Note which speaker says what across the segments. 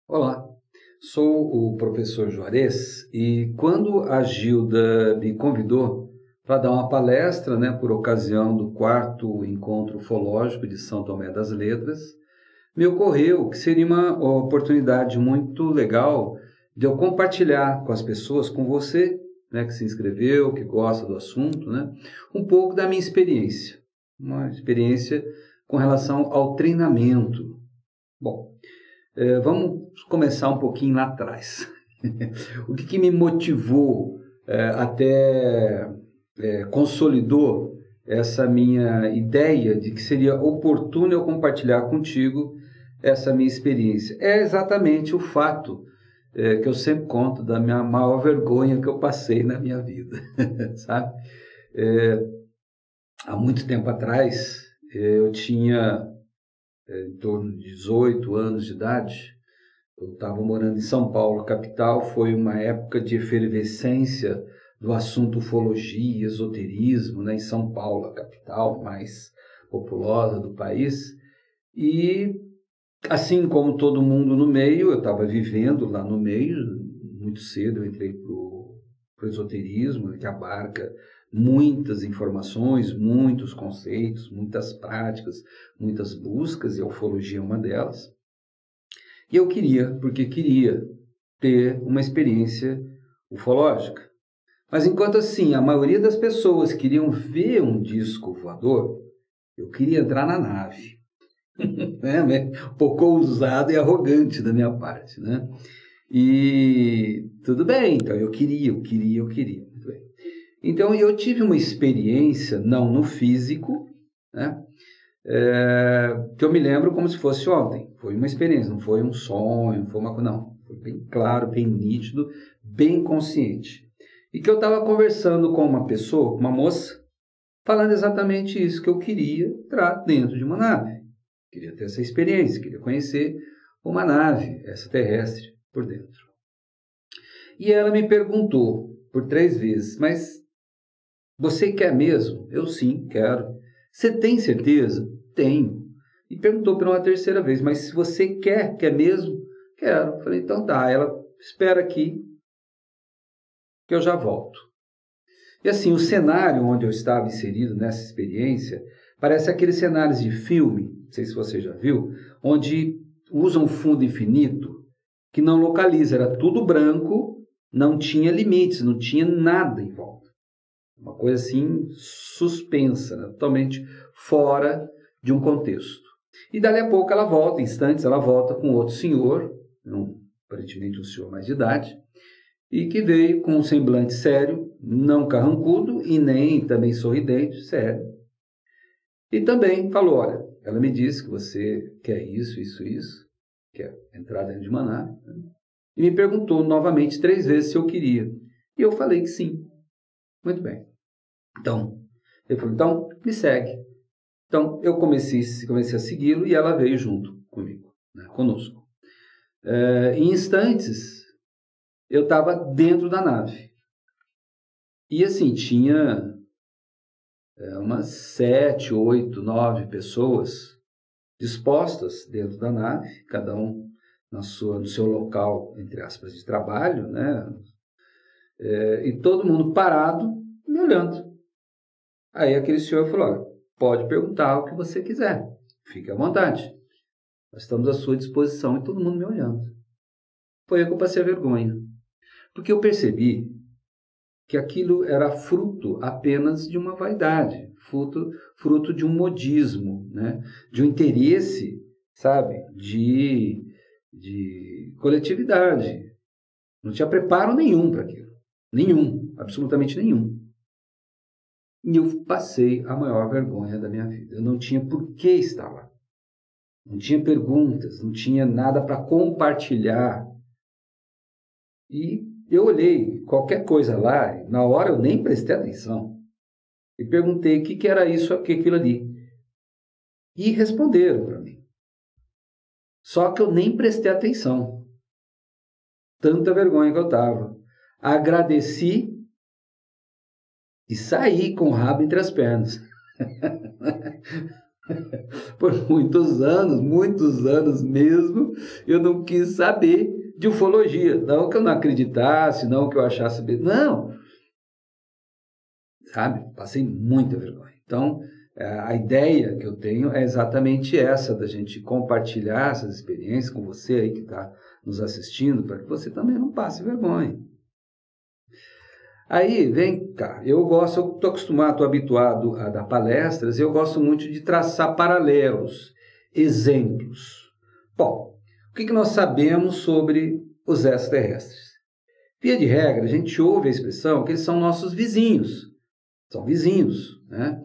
Speaker 1: Olá, sou o professor Juarez e quando a Gilda me convidou para dar uma palestra, por ocasião do quarto encontro ufológico de São Tomé das Letras, me ocorreu que seria uma oportunidade muito legal de eu compartilhar com as pessoas, com você, que se inscreveu, que gosta do assunto, um pouco da minha experiência, uma experiência com relação ao treinamento. Bom, vamos começar um pouquinho lá atrás. O que me motivou, até consolidou essa minha ideia de que seria oportuno eu compartilhar contigo essa minha experiência? É exatamente o fato que eu sempre conto da minha maior vergonha que eu passei na minha vida, sabe? Há muito tempo atrás, eu tinha em torno de 18 anos de idade. Eu estava morando em São Paulo, capital. Foi uma época de efervescência do assunto ufologia, esoterismo, em São Paulo, a capital mais populosa do país. E, assim como todo mundo no meio, eu estava vivendo lá no meio. Muito cedo eu entrei para o esoterismo, que abarca muitas informações, muitos conceitos, muitas práticas, muitas buscas, e a ufologia é uma delas. E eu porque queria ter uma experiência ufológica. Mas enquanto assim, a maioria das pessoas queriam ver um disco voador, eu queria entrar na nave. Um pouco ousado e arrogante da minha parte, E tudo bem, então eu queria. Muito bem. Então eu tive uma experiência, não no físico, que eu me lembro como se fosse ontem. Foi uma experiência, não foi um sonho, não. Foi bem claro, bem nítido, bem consciente. E que eu estava conversando com uma pessoa, uma moça, falando exatamente isso, que eu queria entrar dentro de uma nave. Queria ter essa experiência, queria conhecer uma nave extraterrestre por dentro. E ela me perguntou por 3 vezes, mas você quer mesmo? Eu sim, quero. Você tem certeza? Tenho. E perguntou por uma 3ª vez, mas se você quer mesmo? Quero. Falei, então tá. Ela, espera aqui que eu já volto. E assim, o cenário onde eu estava inserido nessa experiência parece aqueles cenários de filme, não sei se você já viu, onde usam um fundo infinito que não localiza, era tudo branco, não tinha limites, não tinha nada em volta. Uma coisa assim suspensa, totalmente fora de um contexto. E dali a pouco ela volta, instantes, ela volta com outro senhor, aparentemente um senhor mais de idade, e que veio com um semblante sério, não carrancudo e nem também sorridente, sério. E também falou, olha, ela me disse que você quer isso, quer entrar dentro de uma nave, e me perguntou novamente 3 vezes se eu queria. E eu falei que sim. Muito bem. Então, ele falou, então, me segue. Então, eu comecei a segui-lo e ela veio junto comigo, conosco. Em instantes, eu estava dentro da nave. E assim, tinha umas 7, 8, 9 pessoas dispostas dentro da nave, cada um no seu local, entre aspas, de trabalho, e todo mundo parado, me olhando. Aí aquele senhor falou, olha, pode perguntar o que você quiser, fique à vontade. Nós estamos à sua disposição, e todo mundo me olhando. Foi aí que eu passei a vergonha. Porque eu percebi que aquilo era fruto apenas de uma vaidade, fruto de um modismo, de um interesse, sabe, de coletividade. Não tinha preparo nenhum para aquilo. Nenhum, absolutamente nenhum. E eu passei a maior vergonha da minha vida. Eu não tinha por que estar lá. Não tinha perguntas, não tinha nada para compartilhar. E eu olhei qualquer coisa lá, na hora eu nem prestei atenção. E perguntei o que era isso, o que aquilo ali. E responderam para mim. Só que eu nem prestei atenção. Tanta vergonha que eu estava. Agradeci e saí com o rabo entre as pernas. Por muitos anos mesmo, eu não quis saber de ufologia. Não que eu não acreditasse, não que eu achasse... Não! Sabe? Passei muita vergonha. Então, a ideia que eu tenho é exatamente essa, da gente compartilhar essas experiências com você aí que está nos assistindo, para que você também não passe vergonha. Aí, vem cá, eu estou acostumado, estou habituado a dar palestras, e eu gosto muito de traçar paralelos, exemplos. Bom, o que nós sabemos sobre os extraterrestres? Via de regra, a gente ouve a expressão que eles são nossos vizinhos. São vizinhos, né?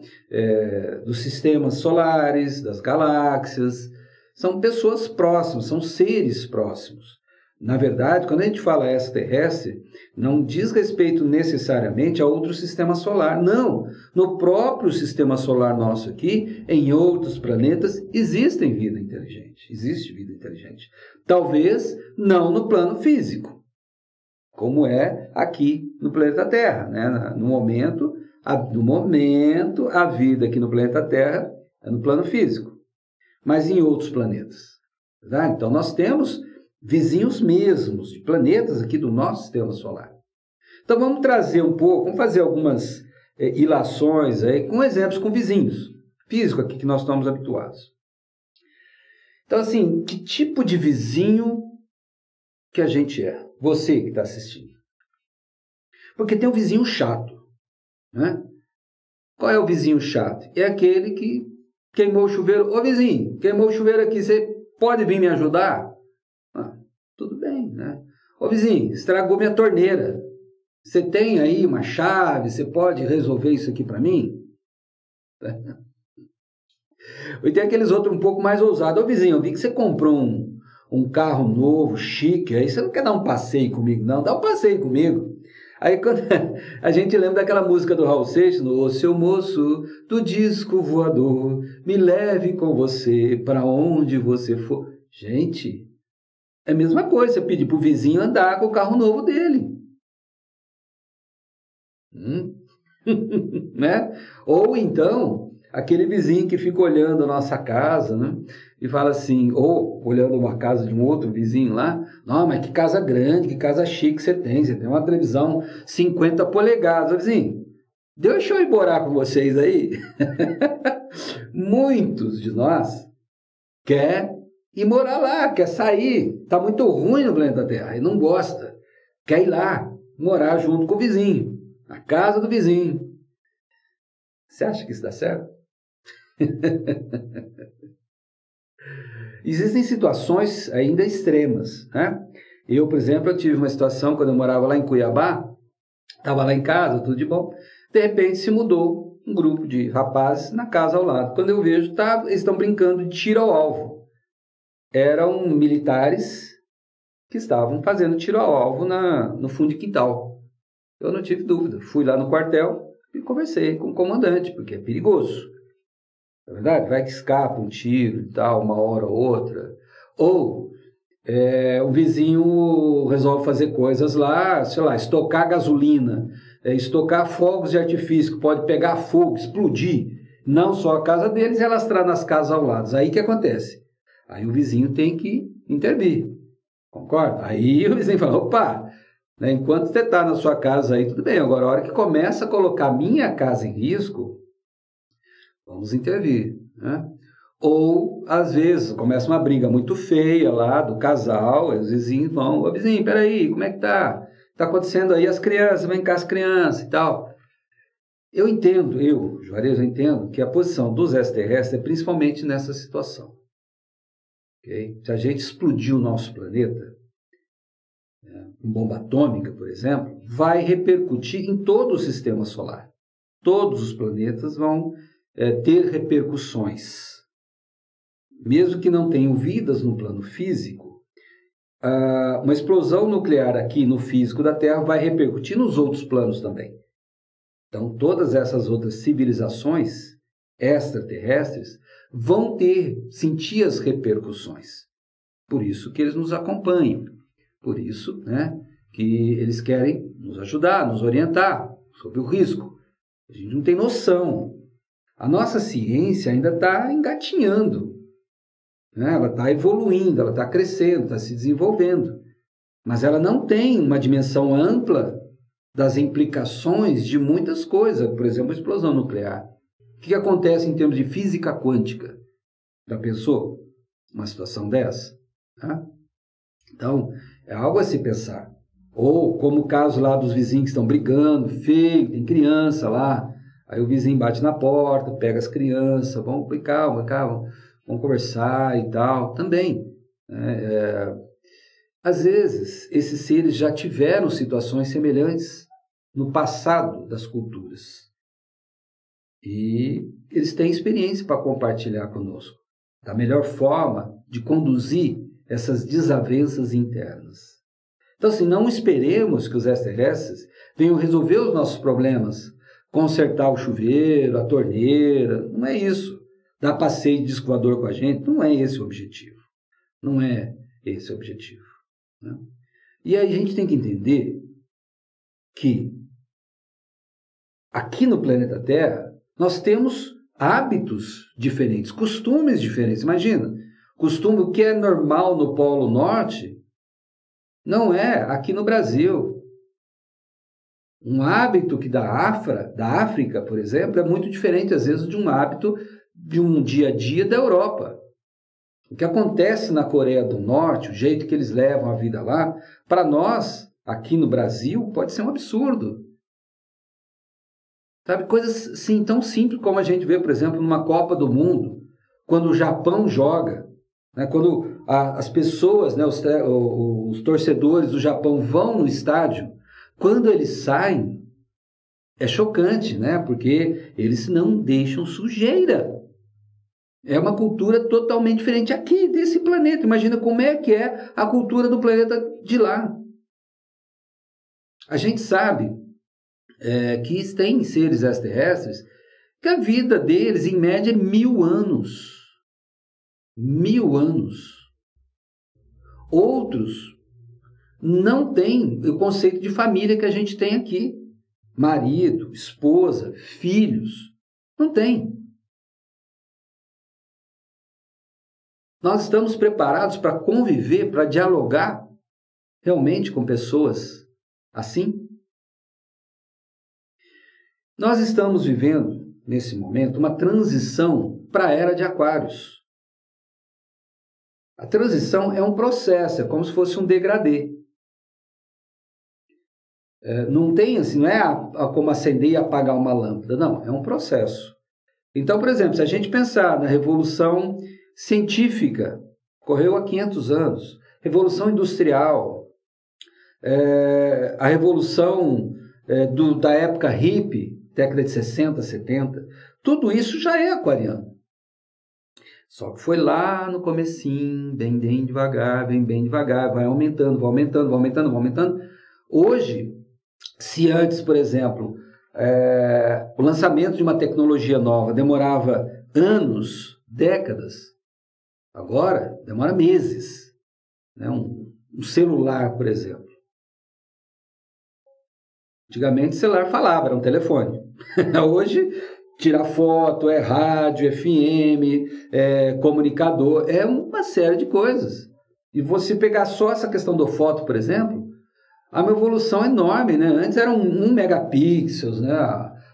Speaker 1: Dos sistemas solares, das galáxias. São pessoas próximas, são seres próximos. Na verdade, quando a gente fala extraterrestre, não diz respeito necessariamente a outro sistema solar. Não, no próprio sistema solar nosso aqui, em outros planetas, existe vida inteligente. Talvez não no plano físico, como é aqui no planeta Terra, né? No momento, a vida aqui no planeta Terra é no plano físico, mas em outros planetas. Tá? Então, nós temos vizinhos mesmos, de planetas aqui do nosso sistema solar. Então, vamos trazer um pouco, vamos fazer algumas ilações aí, com exemplos com vizinhos físicos aqui que nós estamos habituados. Então, assim, que tipo de vizinho que a gente é? Você que está assistindo. Porque tem um vizinho chato, né? Qual é o vizinho chato? É aquele que queimou o chuveiro. Ô vizinho, queimou o chuveiro aqui, você pode vir me ajudar? Tudo bem, né? Ô vizinho, estragou minha torneira. Você tem aí uma chave? Você pode resolver isso aqui para mim? E tem aqueles outros um pouco mais ousados. Ô vizinho, eu vi que você comprou um carro novo, chique. Aí você não quer dar um passeio comigo, não? Dá um passeio comigo. Aí quando a gente lembra daquela música do Raul Seixas, ô seu moço do disco voador, me leve com você para onde você for. Gente... é a mesma coisa, você pedir para o vizinho andar com o carro novo dele. Né? Ou então, aquele vizinho que fica olhando a nossa casa, né? E fala assim, ou olhando uma casa de um outro vizinho lá, não, mas que casa grande, que casa chique você tem uma televisão 50 polegadas. Vizinho, deixa eu ir morar com vocês aí. Muitos de nós quer ir morar lá, quer sair, está muito ruim no planeta Terra, e não gosta, quer ir lá, morar junto com o vizinho, na casa do vizinho. Você acha que isso dá certo? Existem situações ainda extremas, né? Eu, por exemplo, eu tive uma situação quando eu morava lá em Cuiabá, estava lá em casa, tudo de bom, de repente se mudou um grupo de rapazes na casa ao lado. Quando eu vejo, eles estão brincando de tiro ao alvo. Eram militares que estavam fazendo tiro ao alvo no fundo de quintal. Eu não tive dúvida. Fui lá no quartel e conversei com o comandante, porque é perigoso. Na verdade, vai que escapa um tiro e tal, uma hora ou outra. Ou o vizinho resolve fazer coisas lá, sei lá, estocar gasolina, estocar fogos de artifício, que pode pegar fogo, explodir. Não só a casa deles, e alastrar nas casas ao lado. Aí o que acontece? Aí o vizinho tem que intervir, concorda? Aí o vizinho fala, opa, né, enquanto você está na sua casa aí, tudo bem. Agora, a hora que começa a colocar a minha casa em risco, vamos intervir, né? Ou, às vezes, começa uma briga muito feia lá do casal, os vizinhos vão, ô vizinho, peraí, como é que tá? Tá acontecendo aí as crianças, vem cá as crianças e tal. Eu entendo, Juarez, eu entendo que a posição dos extraterrestres é principalmente nessa situação. Okay? Se a gente explodir o nosso planeta, com bomba atômica, por exemplo, vai repercutir em todo o sistema solar. Todos os planetas vão ter repercussões. Mesmo que não tenham vidas no plano físico, uma explosão nuclear aqui no físico da Terra vai repercutir nos outros planos também. Então, todas essas outras civilizações extraterrestres vão sentir as repercussões. Por isso que eles nos acompanham. Por isso, né, que eles querem nos ajudar, nos orientar sobre o risco. A gente não tem noção. A nossa ciência ainda está engatinhando, né? Ela está evoluindo, ela está crescendo, está se desenvolvendo. Mas ela não tem uma dimensão ampla das implicações de muitas coisas, por exemplo, a explosão nuclear. O que acontece em termos de física quântica? Já pensou uma situação dessa? Tá? Então, é algo a se pensar. Ou como o caso lá dos vizinhos que estão brigando, feio, tem criança lá, aí o vizinho bate na porta, pega as crianças, vamos calma, vamos conversar e tal. Também, às vezes, esses seres já tiveram situações semelhantes no passado das culturas. E eles têm experiência para compartilhar conosco da melhor forma de conduzir essas desavenças internas. Então, assim, não esperemos que os extraterrestres venham resolver os nossos problemas, consertar o chuveiro, a torneira, não é isso. Dar passeio de disco voador com a gente, não é esse o objetivo. Não é esse o objetivo. Né? E aí a gente tem que entender que aqui no planeta Terra nós temos hábitos diferentes, costumes diferentes. Imagina, costume, o que é normal no Polo Norte não é aqui no Brasil. Um hábito que da África, por exemplo, é muito diferente às vezes de um hábito de um dia a dia da Europa. O que acontece na Coreia do Norte, o jeito que eles levam a vida lá, para nós, aqui no Brasil, pode ser um absurdo. Sabe, coisas assim, tão simples como a gente vê, por exemplo, numa Copa do Mundo, quando o Japão joga, né, quando as pessoas, né, os torcedores do Japão vão no estádio, quando eles saem, é chocante, né, porque eles não deixam sujeira. É uma cultura totalmente diferente aqui desse planeta. Imagina como é que é a cultura do planeta de lá. A gente sabe que tem seres extraterrestres que a vida deles, em média, é 1000 anos. 1000 anos. Outros não têm o conceito de família que a gente tem aqui. Marido, esposa, filhos. Não tem. Nós estamos preparados para conviver, para dialogar realmente com pessoas assim? Nós estamos vivendo, nesse momento, uma transição para a era de Aquários. A transição é um processo, é como se fosse um degradê. Não tem assim, não é como acender e apagar uma lâmpada, não, é um processo. Então, por exemplo, se a gente pensar na Revolução Científica, ocorreu há 500 anos, Revolução Industrial, a Revolução da época hippie, década de 60, 70, tudo isso já é aquariano. Só que foi lá no comecinho, bem devagar, vai aumentando, vai aumentando, vai aumentando, vai aumentando. Hoje, se antes, por exemplo, o lançamento de uma tecnologia nova demorava anos, décadas, agora demora meses. Né? Um celular, por exemplo. Antigamente o celular falava, era um telefone. Hoje, tirar foto, é rádio, FM, é comunicador, é uma série de coisas. E você pegar só essa questão da foto, por exemplo, há uma evolução enorme, né? Antes eram 1 megapixels, né?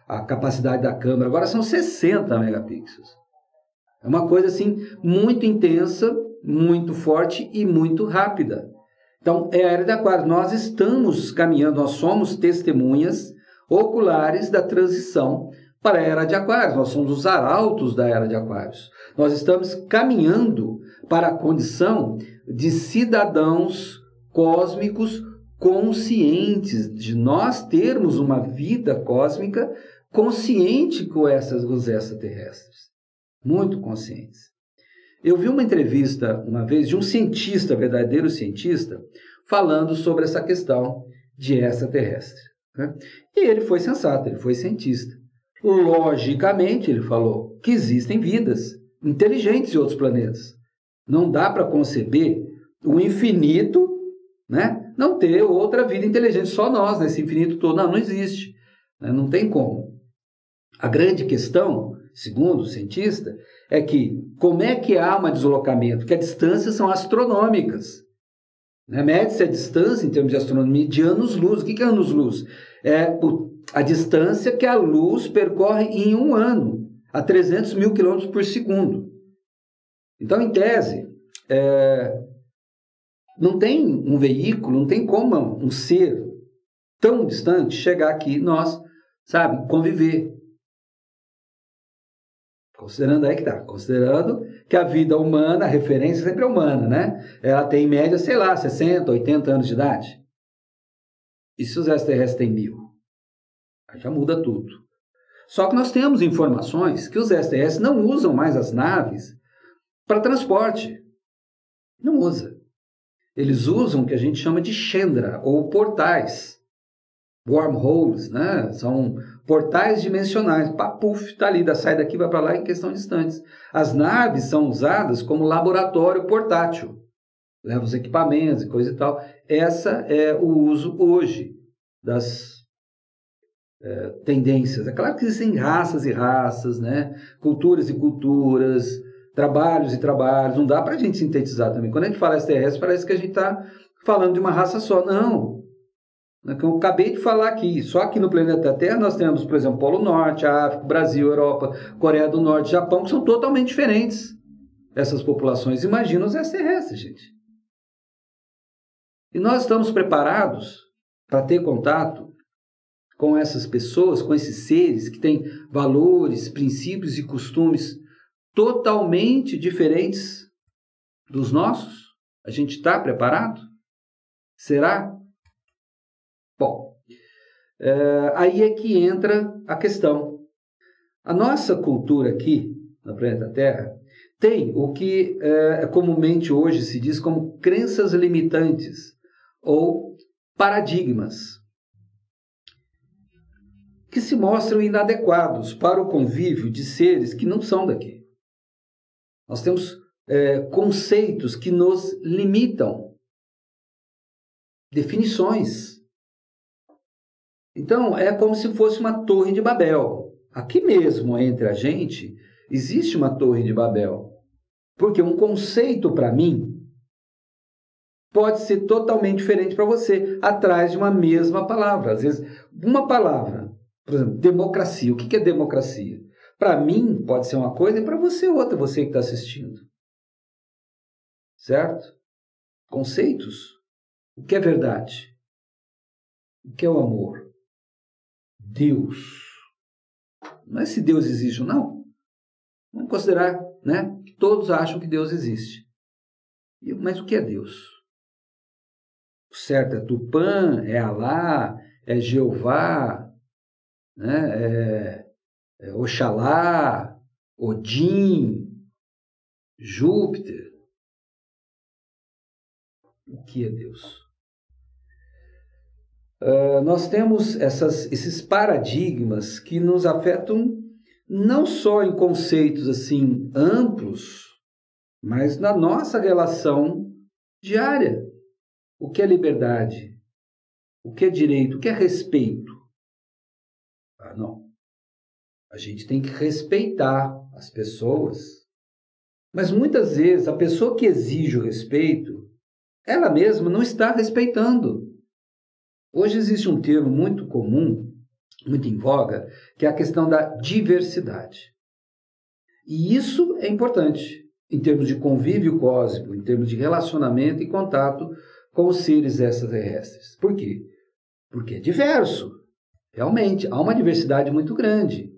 Speaker 1: A capacidade da câmera, agora são 60 megapixels. É uma coisa assim muito intensa, muito forte e muito rápida. Então, é a era de Aquário. Nós estamos caminhando, nós somos testemunhas oculares da transição para a era de Aquários. Nós somos os arautos da era de Aquários. Nós estamos caminhando para a condição de cidadãos cósmicos conscientes, de nós termos uma vida cósmica consciente com os extraterrestres. Muito conscientes. Eu vi uma entrevista uma vez de um cientista, verdadeiro cientista, falando sobre essa questão de extraterrestre. Né? E ele foi sensato, ele foi cientista. Logicamente, ele falou que existem vidas inteligentes em outros planetas. Não dá para conceber o infinito, né? Não ter outra vida inteligente, só nós, nesse infinito todo. Não existe. Né? Não tem como. A grande questão segundo o cientista, é que como é que há um deslocamento? Que as distâncias são astronômicas. Né? Mede-se a distância, em termos de astronomia, de anos-luz. O que é anos-luz? É a distância que a luz percorre em um ano, a 300 mil quilômetros por segundo. Então, em tese, não tem um veículo, não tem como um ser tão distante chegar aqui e nós, conviver. Considerando aí que tá, considerando que a vida humana, a referência sempre é humana, né? Ela tem em média, 60, 80 anos de idade. E se os extraterrestres têm 1000? Aí já muda tudo. Só que nós temos informações que os extraterrestres não usam mais as naves para transporte. Não usa. Eles usam o que a gente chama de Chandra, ou portais. Wormholes, né? São portais dimensionais. Puf, tá ali, sai daqui, vai para lá em questão de instantes. As naves são usadas como laboratório portátil. Leva os equipamentos e coisa e tal. Essa é o uso hoje das tendências. É claro que existem raças e raças, né? Culturas e culturas, trabalhos e trabalhos. Não dá para a gente sintetizar também. Quando a gente fala extraterrestre, parece que a gente está falando de uma raça só. Não. Eu acabei de falar aqui, só aqui no planeta Terra nós temos, por exemplo, Polo Norte, África, Brasil, Europa, Coreia do Norte, Japão, que são totalmente diferentes essas populações. Imagina os extraterrestres, gente. E nós estamos preparados para ter contato com essas pessoas, com esses seres que têm valores, princípios e costumes totalmente diferentes dos nossos? A gente está preparado? Será? Bom, aí é que entra a questão. A nossa cultura aqui, no planeta Terra, tem o que comumente hoje se diz como crenças limitantes ou paradigmas, que se mostram inadequados para o convívio de seres que não são daqui. Nós temos conceitos que nos limitam, definições. Então, é como se fosse uma torre de Babel. Aqui mesmo, entre a gente, existe uma torre de Babel. Porque um conceito, para mim, pode ser totalmente diferente para você, atrás de uma mesma palavra. Às vezes, uma palavra, por exemplo, democracia. O que é democracia? Para mim, pode ser uma coisa e para você outra, você que está assistindo. Certo? Conceitos. O que é verdade? O que é o amor? Deus. Não é se Deus existe ou não. Vamos considerar, né, que todos acham que Deus existe. Mas o que é Deus? O certo é Tupã, é Alá, é Jeová, né, é Oxalá, Odin, Júpiter. O que é Deus? Nós temos esses paradigmas que nos afetam não só em conceitos assim amplos, mas na nossa relação diária. O que é liberdade? O que é direito? O que é respeito? Não. A gente tem que respeitar as pessoas. Mas muitas vezes a pessoa que exige o respeito, ela mesma não está respeitando. Hoje existe um termo muito comum, muito em voga, que é a questão da diversidade. E isso é importante em termos de convívio cósmico, em termos de relacionamento e contato com os seres extraterrestres. Por quê? Porque é diverso. Realmente, há uma diversidade muito grande.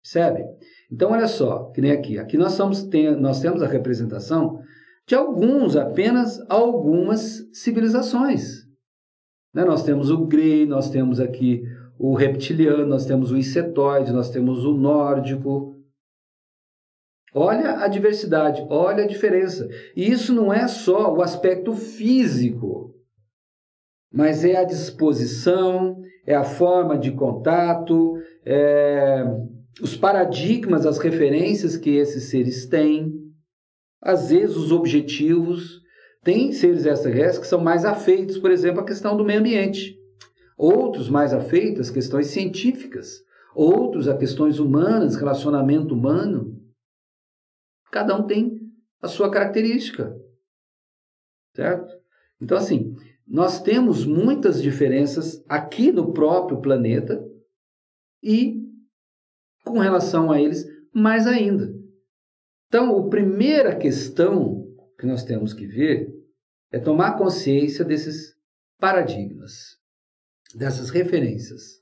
Speaker 1: Percebe? Então, olha só, que nem aqui. Aqui nós temos a representação de apenas algumas civilizações. Nós temos o Grey, nós temos aqui o reptiliano, nós temos o insetoide, nós temos o nórdico. Olha a diversidade, olha a diferença. E isso não é só o aspecto físico, mas é a disposição, é a forma de contato, os paradigmas, as referências que esses seres têm, às vezes os objetivos. Tem seres extraterrestres que são mais afeitos, por exemplo, à questão do meio ambiente. Outros mais afeitos às questões científicas. outros a questões humanas, relacionamento humano. Cada um tem a sua característica, certo? Então, assim, nós temos muitas diferenças aqui no próprio planeta e com relação a eles, mais ainda. Então, a primeira questão que nós temos que ver é tomar consciência desses paradigmas, dessas referências.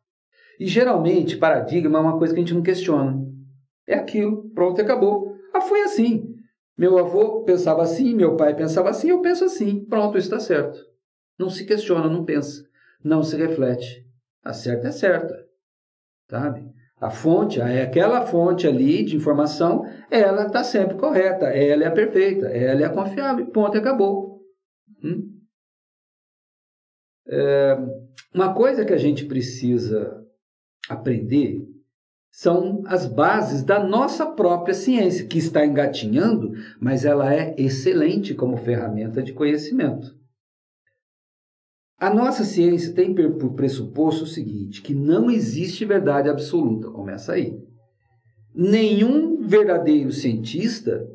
Speaker 1: E, geralmente, paradigma é uma coisa que a gente não questiona. É aquilo, pronto, acabou. Ah, foi assim. Meu avô pensava assim, meu pai pensava assim, eu penso assim. Pronto, isso está certo. Não se questiona, não pensa. Não se reflete. A certa é certa. Sabe? A fonte, aquela fonte ali de informação, ela está sempre correta. Ela é a perfeita. Ela é a confiável. Ponto, acabou. Uma coisa que a gente precisa aprender são as bases da nossa própria ciência, que está engatinhando, mas ela é excelente como ferramenta de conhecimento. A nossa ciência tem por pressuposto o seguinte, que não existe verdade absoluta, começa aí. Nenhum verdadeiro cientista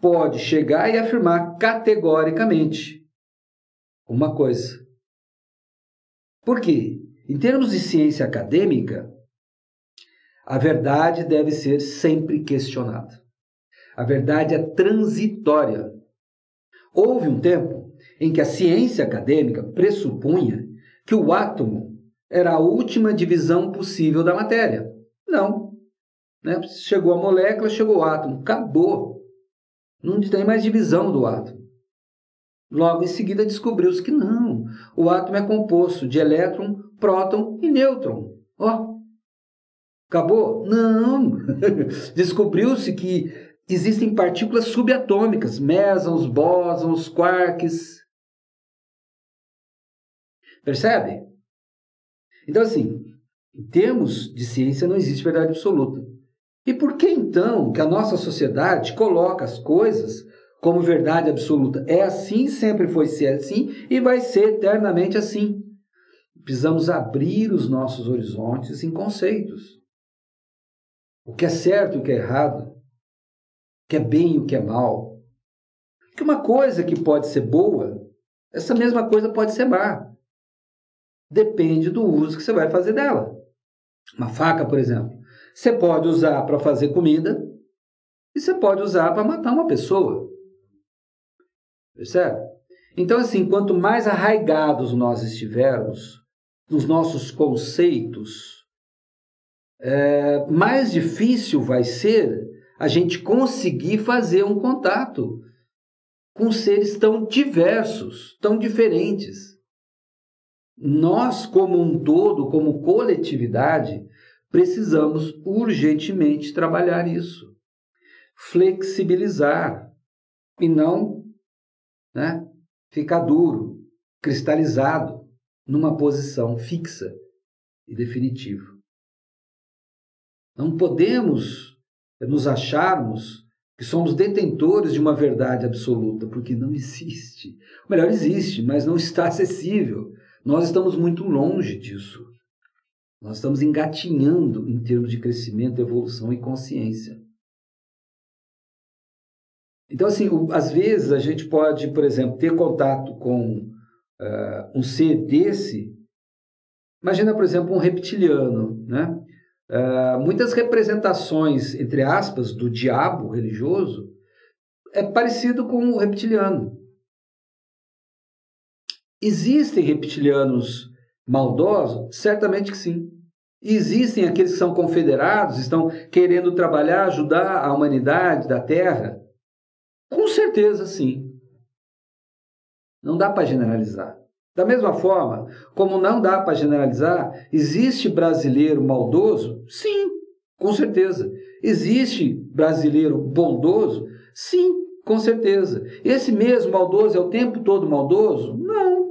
Speaker 1: pode chegar e afirmar categoricamente uma coisa. Por quê? Em termos de ciência acadêmica, a verdade deve ser sempre questionada. A verdade é transitória. Houve um tempo em que a ciência acadêmica pressupunha que o átomo era a última divisão possível da matéria. Não. Né? Chegou a molécula, chegou o átomo. Acabou. Não tem mais divisão do átomo. Logo em seguida descobriu-se que não. O átomo é composto de elétron, próton e nêutron. Ó. Acabou? Não! Descobriu-se que existem partículas subatômicas, mesons, bósons, quarks. Percebe? Então, assim, em termos de ciência não existe verdade absoluta. E por que, então, que a nossa sociedade coloca as coisas como verdade absoluta? É assim, sempre foi ser assim e vai ser eternamente assim. Precisamos abrir os nossos horizontes em conceitos. O que é certo e o que é errado, o que é bem e o que é mal. Porque uma coisa que pode ser boa, essa mesma coisa pode ser má. Depende do uso que você vai fazer dela. Uma faca, por exemplo, você pode usar para fazer comida e você pode usar para matar uma pessoa. Percebe? Então, assim, quanto mais arraigados nós estivermos nos nossos conceitos, mais difícil vai ser a gente conseguir fazer um contato com seres tão diversos, tão diferentes. Nós, como um todo, como coletividade, precisamos urgentemente trabalhar isso. Flexibilizar e não, né, ficar duro, cristalizado numa posição fixa e definitiva. Não podemos nos acharmos que somos detentores de uma verdade absoluta, porque não existe. Ou melhor, existe, mas não está acessível. Nós estamos muito longe disso. Nós estamos engatinhando em termos de crescimento, evolução e consciência. Então, assim, às vezes a gente pode, por exemplo, ter contato com um ser desse. Imagina, por exemplo, um reptiliano, né? Muitas representações, entre aspas, do diabo religioso é parecido com o reptiliano. Existem reptilianos maldosos? Certamente que sim. Existem aqueles que são confederados, estão querendo trabalhar, ajudar a humanidade da Terra? Com certeza sim. Não dá para generalizar. Da mesma forma, como não dá para generalizar, existe brasileiro maldoso? Sim, com certeza. Existe brasileiro bondoso? Sim, com certeza. Esse mesmo maldoso é o tempo todo maldoso? Não.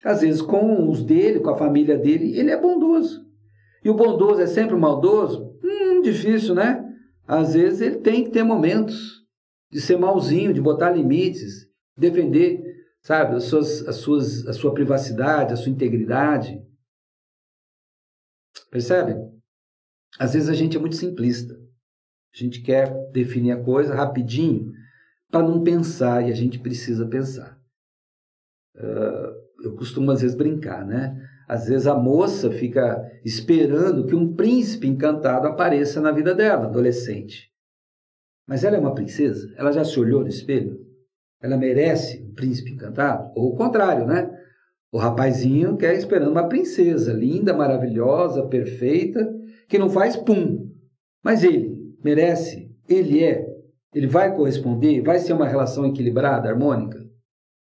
Speaker 1: Às vezes com os dele, com a família dele, ele é bondoso. E o bondoso é sempre maldoso? Difícil, né? Às vezes ele tem que ter momentos de ser malzinho, de botar limites, defender, sabe, a sua privacidade, a sua integridade. Percebe? Às vezes a gente é muito simplista. A gente quer definir a coisa rapidinho para não pensar, e a gente precisa pensar. Eu costumo às vezes brincar, né? Às vezes a moça fica esperando que um príncipe encantado apareça na vida dela, adolescente. Mas ela é uma princesa? Ela já se olhou no espelho? Ela merece um príncipe encantado? Ou o contrário, né? O rapazinho quer esperando uma princesa, linda, maravilhosa, perfeita, que não faz pum. Mas ele merece? Ele é? Ele vai corresponder? Vai ser uma relação equilibrada, harmônica?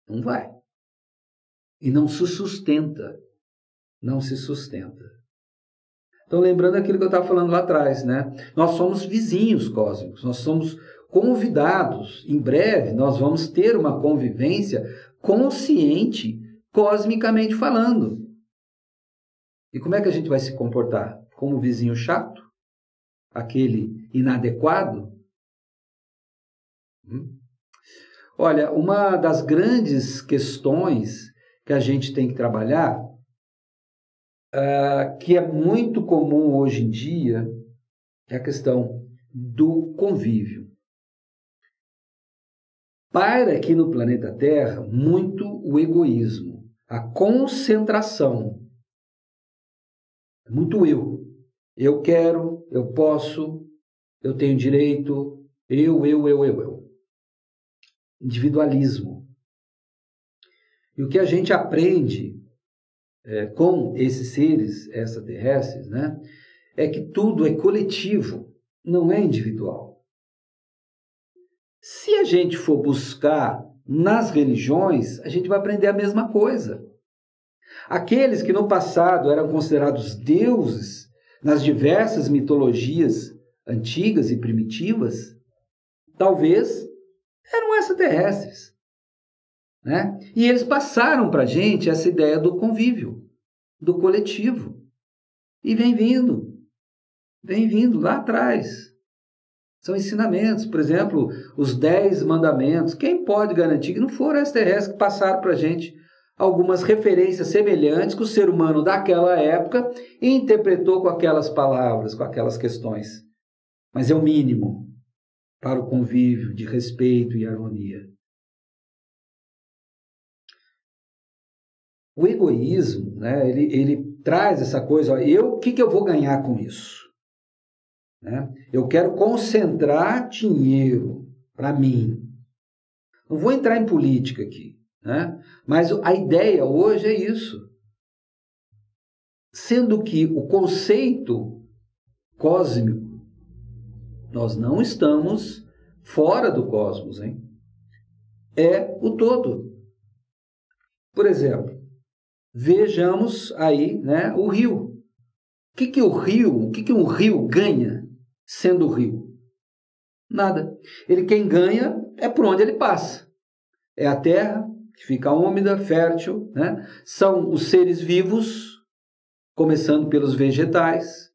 Speaker 1: Não vai. E não se sustenta. Não se sustenta. Então, lembrando aquilo que eu estava falando lá atrás, né? Nós somos vizinhos cósmicos, nós somos convidados. Em breve, nós vamos ter uma convivência consciente, cosmicamente falando. E como é que a gente vai se comportar? Como vizinho chato? Aquele inadequado? Olha, uma das grandes questões que a gente tem que trabalhar, que é muito comum hoje em dia, é a questão do convívio. Paira aqui no planeta Terra muito o egoísmo, a concentração. Muito eu. Eu quero, eu posso, eu tenho direito, eu. Individualismo. E o que a gente aprende com esses seres extraterrestres, né, é que tudo é coletivo, não é individual. Se a gente for buscar nas religiões, a gente vai aprender a mesma coisa. Aqueles que no passado eram considerados deuses nas diversas mitologias antigas e primitivas, talvez eram extraterrestres, né? E eles passaram para a gente essa ideia do convívio, do coletivo. E vem vindo lá atrás. São ensinamentos, por exemplo, os 10 mandamentos. Quem pode garantir que não foram extraterrestres que passaram para a gente algumas referências semelhantes que o ser humano daquela época interpretou com aquelas palavras, com aquelas questões? Mas é o mínimo para o convívio de respeito e harmonia. O egoísmo, né, ele traz essa coisa, o que eu vou ganhar com isso? Né? Eu quero concentrar dinheiro para mim. Não vou entrar em política aqui, né? Mas a ideia hoje é isso. Sendo que o conceito cósmico, nós não estamos fora do cosmos, hein? É o todo. Por exemplo, vejamos aí, né, o rio. O que um rio ganha sendo rio? Nada. Quem ganha é por onde ele passa. É a terra que fica úmida, fértil, né? São os seres vivos, começando pelos vegetais,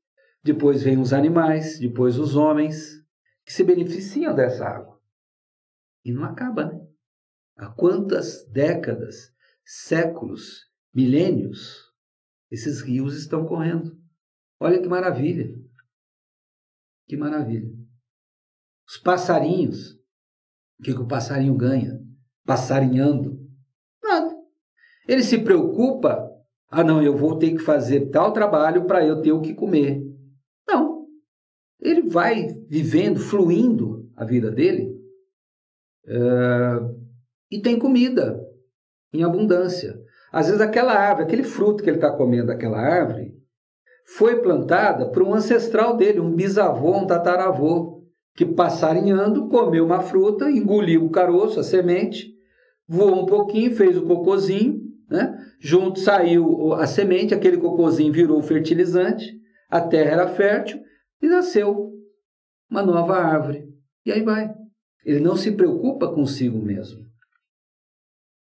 Speaker 1: depois vêm os animais, depois os homens, que se beneficiam dessa água. E não acaba, né? Há quantas décadas, séculos, milênios, esses rios estão correndo. Olha que maravilha. Que maravilha. Os passarinhos. O que o passarinho ganha? Passarinhando? Nada. Ele se preocupa. Não, eu vou ter que fazer tal trabalho para eu ter o que comer. Não. Ele vai vivendo, fluindo a vida dele. E tem comida em abundância. Às vezes aquela árvore, aquele fruto que ele está comendo daquela árvore, foi plantada por um ancestral dele, um bisavô, um tataravô, que passarinhando comeu uma fruta, engoliu o caroço, a semente, voou um pouquinho, fez o cocôzinho, né? Junto saiu a semente, aquele cocôzinho virou fertilizante, a terra era fértil e nasceu uma nova árvore. E aí vai. Ele não se preocupa consigo mesmo.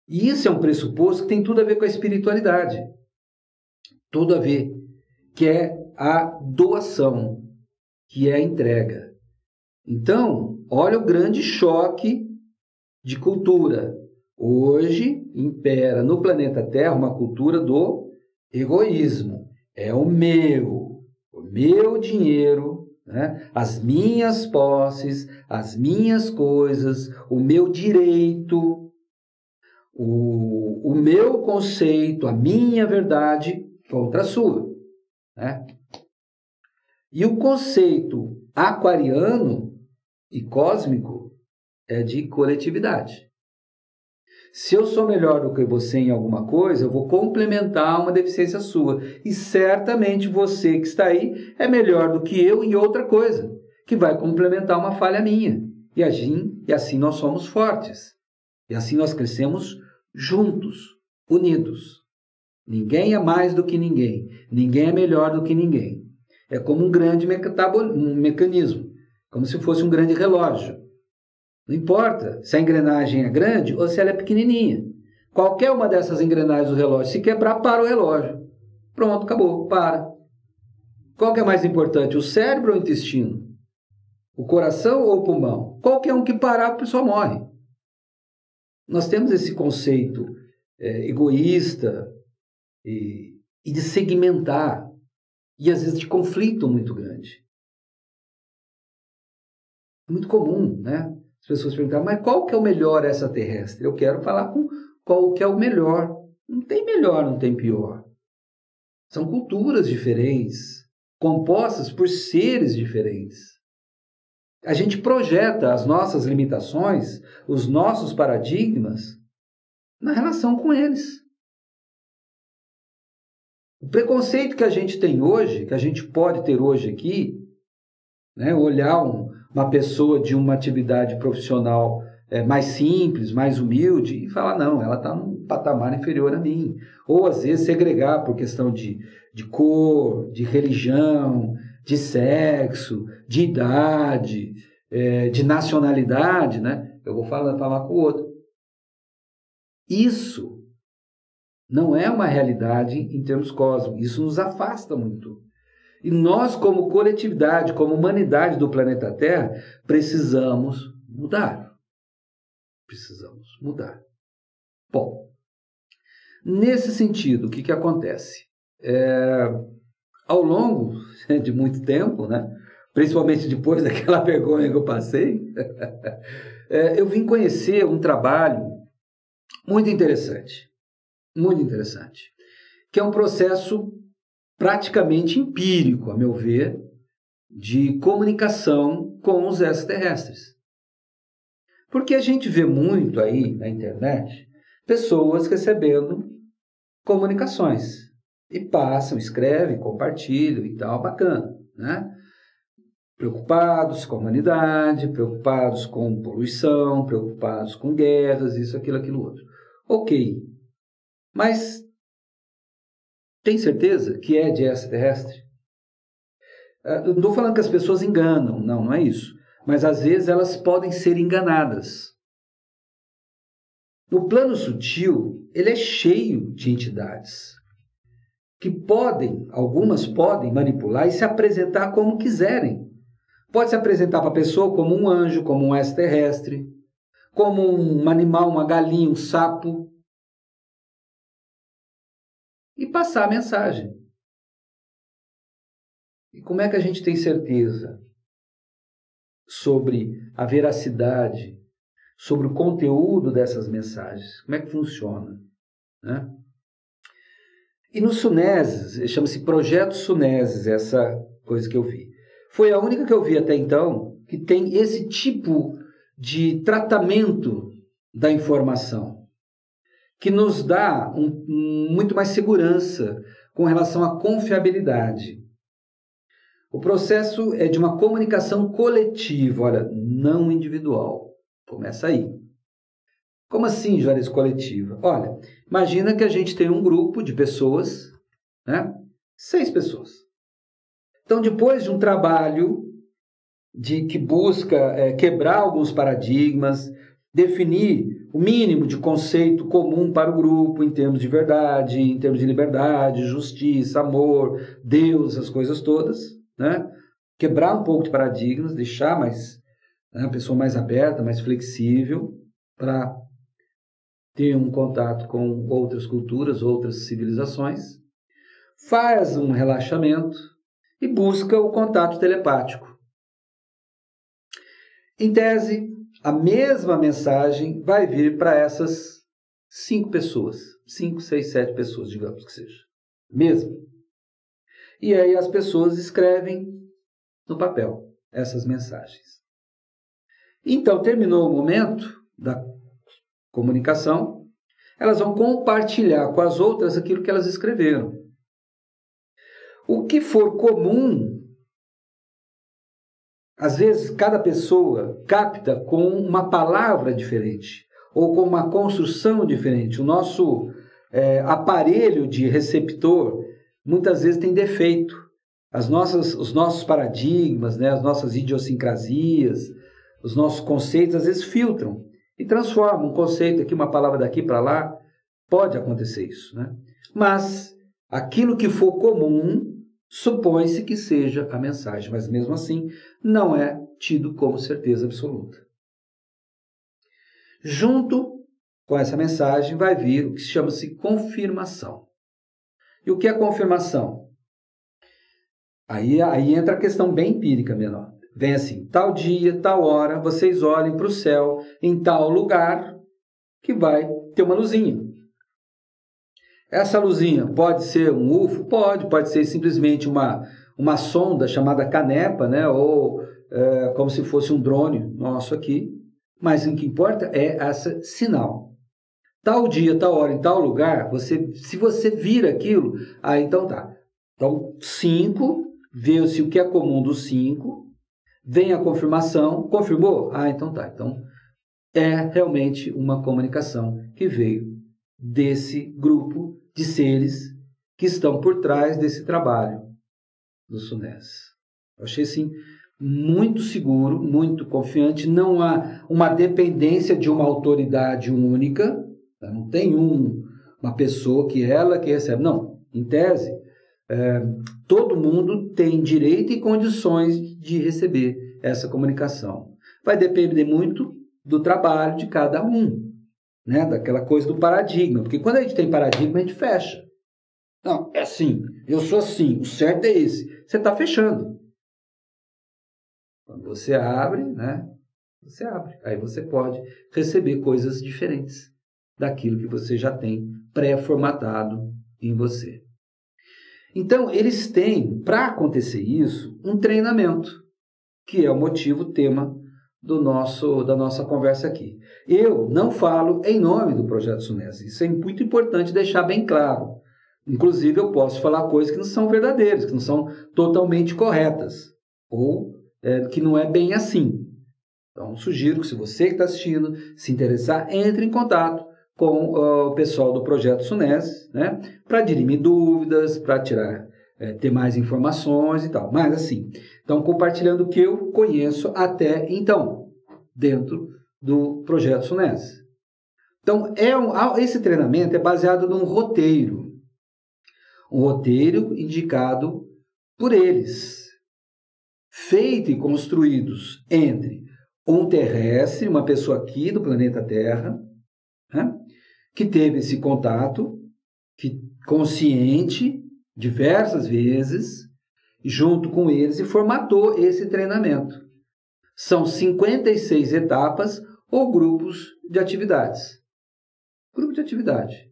Speaker 1: E isso é um pressuposto que tem tudo a ver com a espiritualidade. Tudo a ver. Que é a doação, que é a entrega. Então, olha o grande choque de cultura. Hoje impera no planeta Terra uma cultura do egoísmo. É o meu. o meu dinheiro, né? As minhas posses, as minhas coisas, o meu direito, o meu conceito, a minha verdade contra a sua, né? E o conceito aquariano e cósmico é de coletividade. Se eu sou melhor do que você em alguma coisa, eu vou complementar uma deficiência sua. E certamente você que está aí é melhor do que eu em outra coisa, que vai complementar uma falha minha. E assim nós somos fortes. E assim nós crescemos juntos, unidos. Ninguém é mais do que ninguém. Ninguém é melhor do que ninguém. É como um grande mecanismo, como se fosse um grande relógio. Não importa se a engrenagem é grande ou se ela é pequenininha. Qualquer uma dessas engrenagens do relógio, se quebrar, para o relógio. Pronto, acabou, para. Qual que é mais importante, o cérebro ou o intestino? O coração ou o pulmão? Qualquer um que parar, a pessoa morre. Nós temos esse conceito egoísta e de segmentar, e às vezes de conflito muito grande. Muito comum, né? As pessoas perguntam, mas qual que é o melhor extraterrestre? Eu quero falar com qual que é o melhor. Não tem melhor, não tem pior. São culturas diferentes, compostas por seres diferentes. A gente projeta as nossas limitações, os nossos paradigmas, na relação com eles. O preconceito que a gente tem hoje, que a gente pode ter hoje aqui, né, olhar uma pessoa de uma atividade profissional mais simples, mais humilde, e falar, não, ela está num patamar inferior a mim. Ou, às vezes, segregar por questão de cor, de religião, de sexo, de idade, de nacionalidade, né? Eu vou falar com o outro. Isso não é uma realidade em termos cósmicos. Isso nos afasta muito. E nós, como coletividade, como humanidade do planeta Terra, precisamos mudar. Precisamos mudar. Bom, nesse sentido, o que acontece? Ao longo de muito tempo, né, principalmente depois daquela vergonha que eu passei, eu vim conhecer um trabalho muito interessante, que é um processo praticamente empírico, a meu ver, de comunicação com os extraterrestres. Porque a gente vê muito aí na internet pessoas recebendo comunicações e passam, escrevem, compartilham e tal, bacana, né? Preocupados com a humanidade, preocupados com poluição, preocupados com guerras, isso, aquilo, outro. Ok, mas tem certeza que é de extraterrestre? Não estou falando que as pessoas enganam, não é isso. Mas às vezes elas podem ser enganadas. No plano sutil, ele é cheio de entidades que algumas podem manipular e se apresentar como quiserem. Pode se apresentar para a pessoa como um anjo, como um extraterrestre, como um animal, uma galinha, um sapo, e passar a mensagem. E como é que a gente tem certeza sobre a veracidade, sobre o conteúdo dessas mensagens? Como é que funciona? Né? E no Suneses, chama-se Projeto Suneses, essa coisa que eu vi. Foi a única que eu vi até então que tem esse tipo de tratamento da informação, que nos dá muito mais segurança com relação à confiabilidade. O processo é de uma comunicação coletiva, olha, não individual. Começa aí. Como assim, Juarez, coletiva? Olha, imagina que a gente tem um grupo de pessoas, né? 6 pessoas. Então, depois de um trabalho que busca quebrar alguns paradigmas, definir o mínimo de conceito comum para o grupo em termos de verdade, em termos de liberdade, justiça, amor, Deus, as coisas todas, né? Quebrar um pouco de paradigmas, deixar a pessoa mais aberta, mais flexível, para ter um contato com outras culturas, outras civilizações, faz um relaxamento e busca o contato telepático. Em tese, a mesma mensagem vai vir para essas 5 pessoas, 5, 6, 7 pessoas, digamos que seja. Mesmo. E aí as pessoas escrevem no papel essas mensagens. Então, terminou o momento da comunicação, elas vão compartilhar com as outras aquilo que elas escreveram. O que for comum, às vezes cada pessoa capta com uma palavra diferente ou com uma construção diferente. O nosso aparelho de receptor muitas vezes tem defeito. Os nossos paradigmas, né, as nossas idiosincrasias, os nossos conceitos às vezes filtram e transformam um conceito aqui, uma palavra daqui para lá. Pode acontecer isso, né? Mas aquilo que for comum supõe-se que seja a mensagem, mas mesmo assim não é tido como certeza absoluta. Junto com essa mensagem vai vir o que chama-se confirmação. E o que é confirmação? Aí entra a questão bem empírica menor. Vem assim, tal dia, tal hora, vocês olhem para o céu em tal lugar que vai ter uma luzinha. Essa luzinha pode ser um UFO? Pode ser simplesmente uma sonda chamada Canepa, né? Ou como se fosse um drone nosso aqui. Mas o que importa é esse sinal. Tal dia, tal hora, em tal lugar, se você vir aquilo, aí então tá. Então, 5, vê-se o que é comum dos 5, vem a confirmação, confirmou? Ah, então tá. Então, é realmente uma comunicação que veio desse grupo de seres que estão por trás desse trabalho do SUNES. Eu achei assim muito seguro, muito confiante, não há uma dependência de uma autoridade única, não tem uma pessoa que recebe, não, em tese, todo mundo tem direito e condições de receber essa comunicação. Vai depender muito do trabalho de cada um, né? Daquela coisa do paradigma, porque quando a gente tem paradigma, a gente fecha. Não, é assim, eu sou assim, o certo é esse. Você está fechando. Quando você abre, né? Você abre. Aí você pode receber coisas diferentes daquilo que você já tem pré-formatado em você. Então, eles têm, para acontecer isso, um treinamento, que é o motivo, o tema da nossa conversa aqui. Eu não falo em nome do Projeto SUNES. Isso é muito importante deixar bem claro. Inclusive, eu posso falar coisas que não são verdadeiras, que não são totalmente corretas, ou que não é bem assim. Então, sugiro que, se você que está assistindo se interessar, entre em contato com o pessoal do Projeto SUNES, né, para dirimir dúvidas, para ter mais informações e tal. Mas assim, então compartilhando o que eu conheço até então, dentro do Projeto SUNES. Então, esse treinamento é baseado num roteiro. Um roteiro indicado por eles, feito e construídos entre um terrestre, uma pessoa aqui do planeta Terra, né, que teve esse contato consciente diversas vezes, junto com eles, e formatou esse treinamento. São 56 etapas ou grupos de atividades. Grupo de atividade.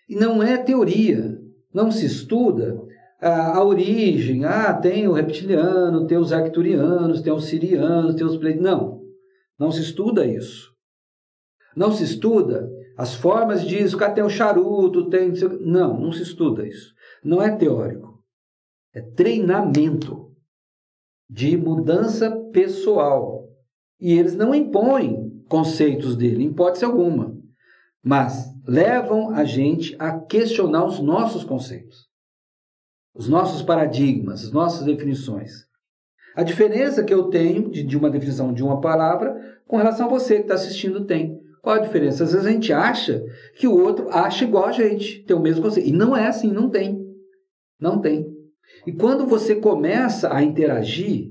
Speaker 1: E não é teoria, não se estuda a origem. Tem o reptiliano, tem os arcturianos, tem os sirianos, tem os... Não se estuda isso. Não se estuda as formas disso, tem o charuto, tem... Não se estuda isso. Não é teórico. É treinamento de mudança pessoal. E eles não impõem conceitos dele, em hipótese alguma. Mas levam a gente a questionar os nossos conceitos, os nossos paradigmas, as nossas definições. A diferença que eu tenho de uma definição de uma palavra com relação a você que está assistindo tem. Qual a diferença? Às vezes a gente acha que o outro acha igual a gente, tem o mesmo conceito. E não é assim, não tem. Não tem. E quando você começa a interagir,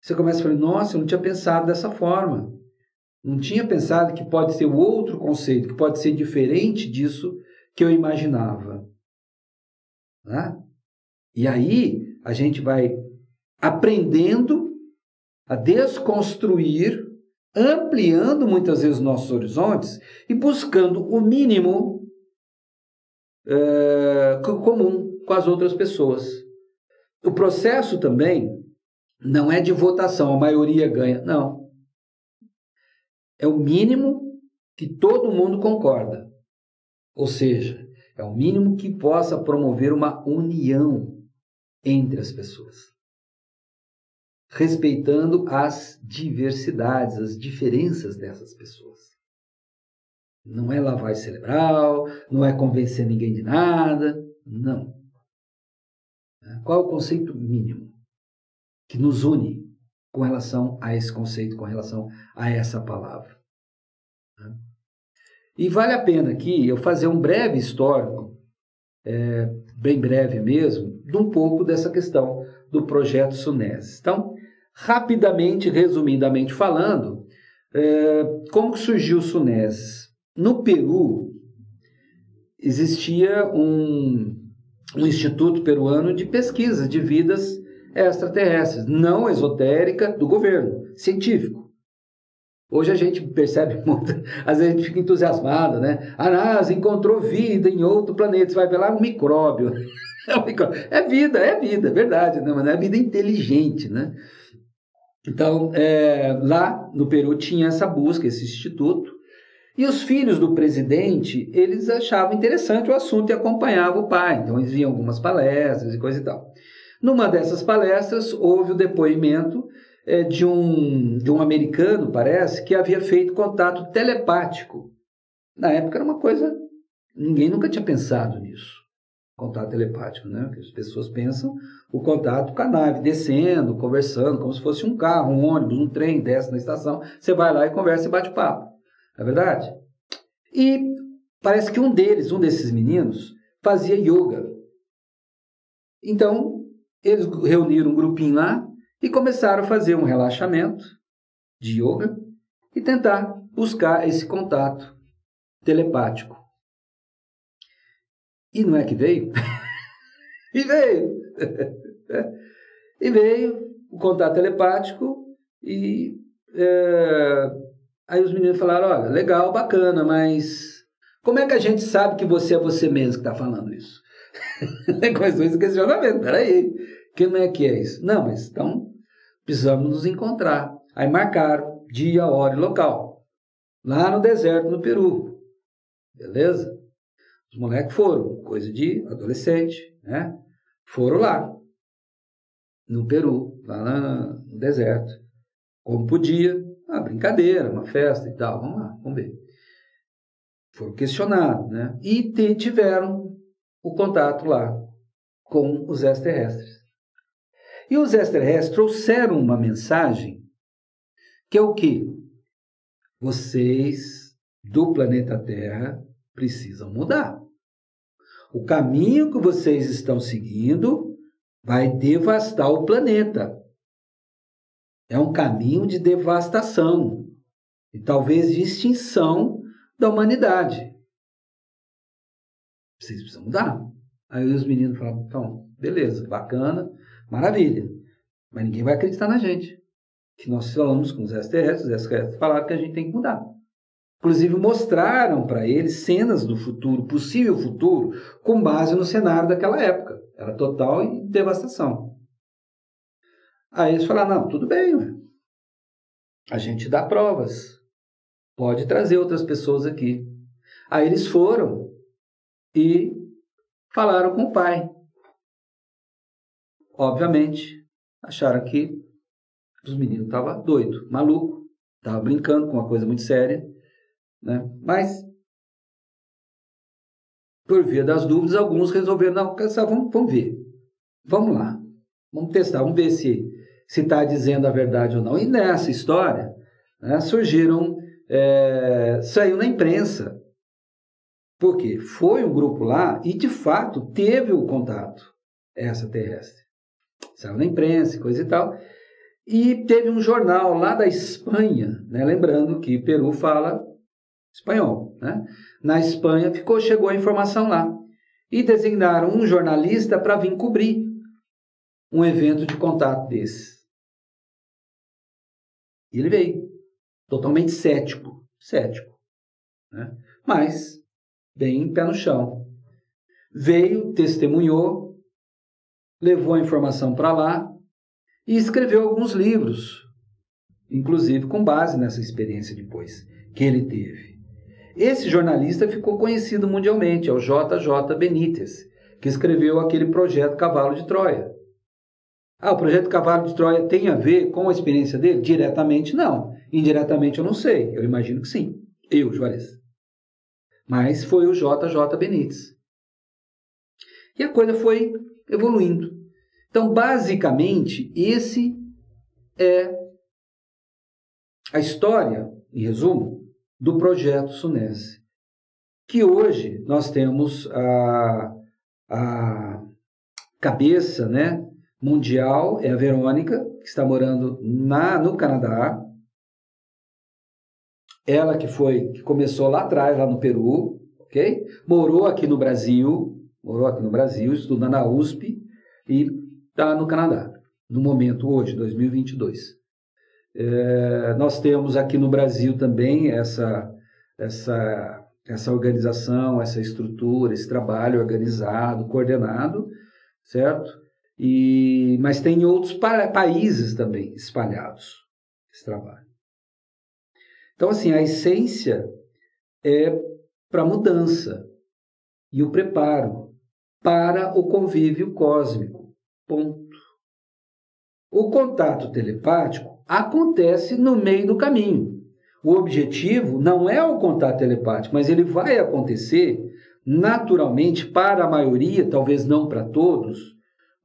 Speaker 1: você começa a falar, nossa, eu não tinha pensado dessa forma. Não tinha pensado que pode ser outro conceito, que pode ser diferente disso que eu imaginava. Né? E aí, a gente vai aprendendo a desconstruir, ampliando muitas vezes nossos horizontes e buscando o mínimo comum com as outras pessoas. O processo também não é de votação, a maioria ganha, não. É o mínimo que todo mundo concorda. Ou seja, é o mínimo que possa promover uma união entre as pessoas, respeitando as diversidades, as diferenças dessas pessoas. Não é lavagem cerebral, não é convencer ninguém de nada, não. Qual é o conceito mínimo que nos une com relação a esse conceito, com relação a essa palavra? E vale a pena aqui eu fazer um breve histórico, bem breve mesmo, de um pouco dessa questão do projeto SUNESS. Então, rapidamente, resumidamente falando, como surgiu o SUNESS? No Peru, existia um instituto peruano de pesquisa de vidas extraterrestres, não esotérica, do governo, científico. Hoje a gente percebe muito, às vezes a gente fica entusiasmado, né? A NASA encontrou vida em outro planeta, você vai ver lá um micróbio. É vida, é verdade, não, mas não é vida inteligente, né? Então, lá no Peru tinha essa busca, esse instituto, e os filhos do presidente, eles achavam interessante o assunto e acompanhavam o pai, então eles viam algumas palestras e coisa e tal. Numa dessas palestras, houve o depoimento de um americano, parece, que havia feito contato telepático. Na época era uma coisa, ninguém nunca tinha pensado nisso, contato telepático, né? Porque as pessoas pensam o contato com a nave, descendo, conversando, como se fosse um carro, um ônibus, um trem, desce na estação, você vai lá e conversa e bate papo. Não é verdade? E parece que um desses meninos, fazia yoga. Então, eles reuniram um grupinho lá e começaram a fazer um relaxamento de yoga e tentar buscar esse contato telepático. E não é que veio? E veio! E veio o contato telepático e aí os meninos falaram, olha, legal, bacana, mas como é que a gente sabe que você é você mesmo que está falando isso? Começou esse questionamento, peraí, como é que é isso? Não, mas então precisamos nos encontrar. Aí marcaram dia, hora e local, lá no deserto, no Peru. Beleza? Os moleques foram, coisa de adolescente, né? Foram lá, no Peru, lá no deserto. Como podia, brincadeira, uma festa e tal, vamos lá, vamos ver. Foram questionados, né? E tiveram o contato lá com os extraterrestres. E os extraterrestres trouxeram uma mensagem que é o quê? Vocês do planeta Terra precisam mudar. O caminho que vocês estão seguindo vai devastar o planeta. É um caminho de devastação e talvez de extinção da humanidade. Vocês precisam mudar. Aí os meninos falaram, então, beleza, bacana, maravilha. Mas ninguém vai acreditar na gente. Que nós falamos com os extraterrestres falaram que a gente tem que mudar. Inclusive mostraram para eles cenas do futuro, possível futuro, com base no cenário daquela época. Era total devastação. Aí eles falaram, não, tudo bem, a gente dá provas. Pode trazer outras pessoas aqui. Aí eles foram e falaram com o pai. Obviamente, acharam que os meninos estavam doidos, malucos, estavam brincando com uma coisa muito séria, né? Mas, por via das dúvidas, alguns resolveram, não, vamos ver, vamos lá, vamos testar, vamos ver se está dizendo a verdade ou não. E nessa história, né, saiu na imprensa. Por quê? Foi um grupo lá e, de fato, teve o contato extraterrestre. Saiu na imprensa, coisa e tal. E teve um jornal lá da Espanha, né? Lembrando que Peru fala espanhol, né? Na Espanha chegou a informação lá. E designaram um jornalista para vir cobrir. um evento de contato desse. E ele veio, totalmente cético, né? Mas bem pé no chão. Veio, testemunhou, levou a informação para lá e escreveu alguns livros, inclusive com base nessa experiência depois que ele teve. Esse jornalista ficou conhecido mundialmente, é o J.J. Benítez, que escreveu aquele projeto Cavalo de Troia. O projeto Cavalo de Troia tem a ver com a experiência dele? Diretamente, não. Indiretamente, eu não sei. Eu imagino que sim. Eu, Juarez. Mas foi o J.J. Benítez. E a coisa foi evoluindo. Então, basicamente, esse é a história, em resumo, do projeto SUNESC. Que hoje nós temos a cabeça, né, mundial, é a Verônica, que está morando no Canadá. Ela que começou lá atrás, lá no Peru, ok? Morou aqui no Brasil, estuda na USP e está no Canadá, no momento hoje, 2022. Nós temos aqui no Brasil também essa organização, essa estrutura, esse trabalho organizado, coordenado, certo? Mas tem outros países também espalhados esse trabalho. Então, assim, a essência é para a mudança e o preparo para o convívio cósmico. Ponto. O contato telepático acontece no meio do caminho. O objetivo não é o contato telepático, mas ele vai acontecer naturalmente para a maioria, talvez não para todos,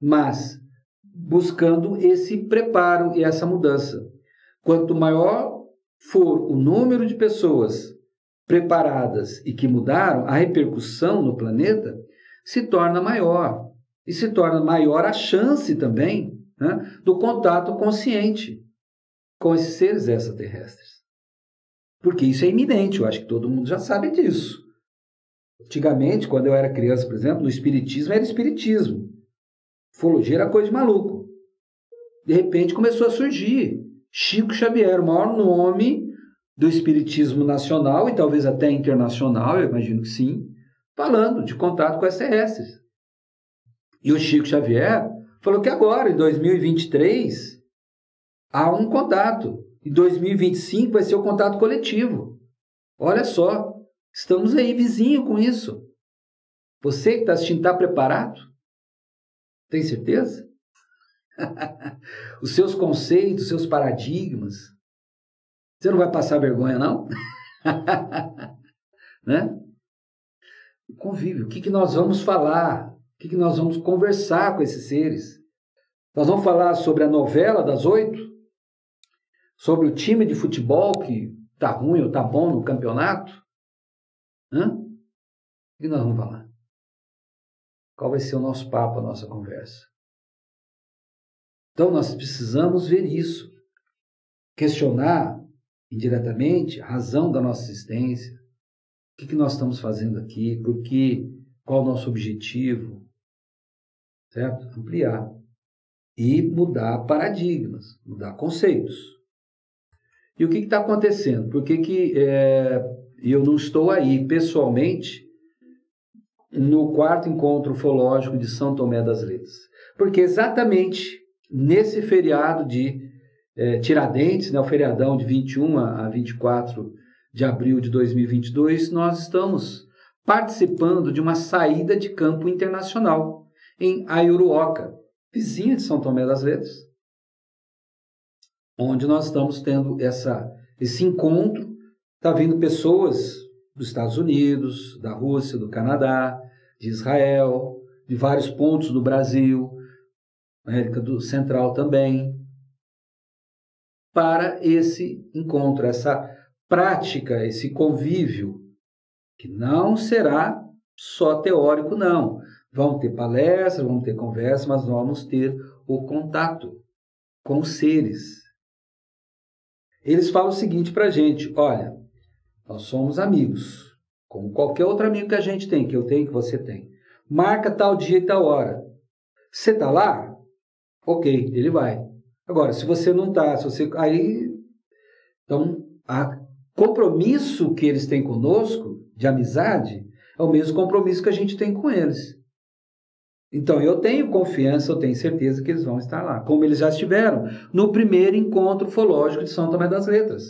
Speaker 1: mas buscando esse preparo e essa mudança. Quanto maior for o número de pessoas preparadas e que mudaram, a repercussão no planeta se torna maior. E se torna maior a chance também, né, do contato consciente com esses seres extraterrestres. Porque isso é iminente, eu acho que todo mundo já sabe disso. Antigamente, quando eu era criança, por exemplo, no espiritismo era espiritismo. Ufologia era coisa de maluco. De repente começou a surgir Chico Xavier, o maior nome do espiritismo nacional e talvez até internacional, eu imagino que sim, falando de contato com extraterrestres. E o Chico Xavier falou que agora, em 2023, há um contato. Em 2025 vai ser o contato coletivo. Olha só, estamos aí vizinho com isso. Você que está assistindo, está preparado? Tem certeza? Os seus conceitos, os seus paradigmas. Você não vai passar vergonha, não? Né? Convívio. O que nós vamos falar? O que nós vamos conversar com esses seres? Nós vamos falar sobre a novela das 8? Sobre o time de futebol que está ruim ou está bom no campeonato? O que nós vamos falar? Qual vai ser o nosso papo, a nossa conversa? Então, nós precisamos ver isso. Questionar indiretamente a razão da nossa existência. O que nós estamos fazendo aqui? Por quê? Qual o nosso objetivo? Certo? Ampliar. E mudar paradigmas, mudar conceitos. E o que está acontecendo? Por que eu não estou aí pessoalmente no 4º encontro ufológico de São Tomé das Letras? Porque exatamente nesse feriado de Tiradentes, né, o feriadão de 21 a 24 de abril de 2022, nós estamos participando de uma saída de campo internacional em Aiuruoca, vizinha de São Tomé das Letras, onde nós estamos tendo esse encontro. Está vindo pessoas dos Estados Unidos, da Rússia, do Canadá, de Israel, de vários pontos do Brasil, América do Central também, para esse encontro, essa prática, esse convívio, que não será só teórico, não. Vão ter palestras, vão ter conversas, mas vamos ter o contato com os seres. Eles falam o seguinte para a gente: olha, nós somos amigos, como qualquer outro amigo que a gente tem, que eu tenho, que você tem. Marca tal dia e tal hora. Você está lá? ok, ele vai. Agora, se você não está, então, o compromisso que eles têm conosco, de amizade, é o mesmo compromisso que a gente tem com eles. Então, eu tenho confiança, eu tenho certeza que eles vão estar lá, como eles já estiveram no primeiro encontro ufológico de São Tomé das Letras.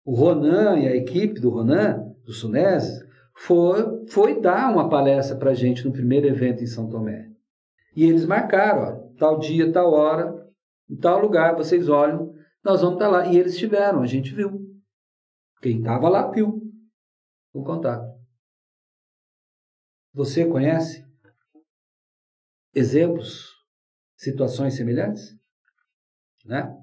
Speaker 1: O Ronan e a equipe do Ronan, do SUNES, foi dar uma palestra para a gente no primeiro evento em São Tomé. E eles marcaram, ó, tal dia, tal hora, em tal lugar, vocês olham, nós vamos estar lá. E eles estiveram, a gente viu. Quem estava lá viu o contato. Você conhece exemplos, situações semelhantes? Né?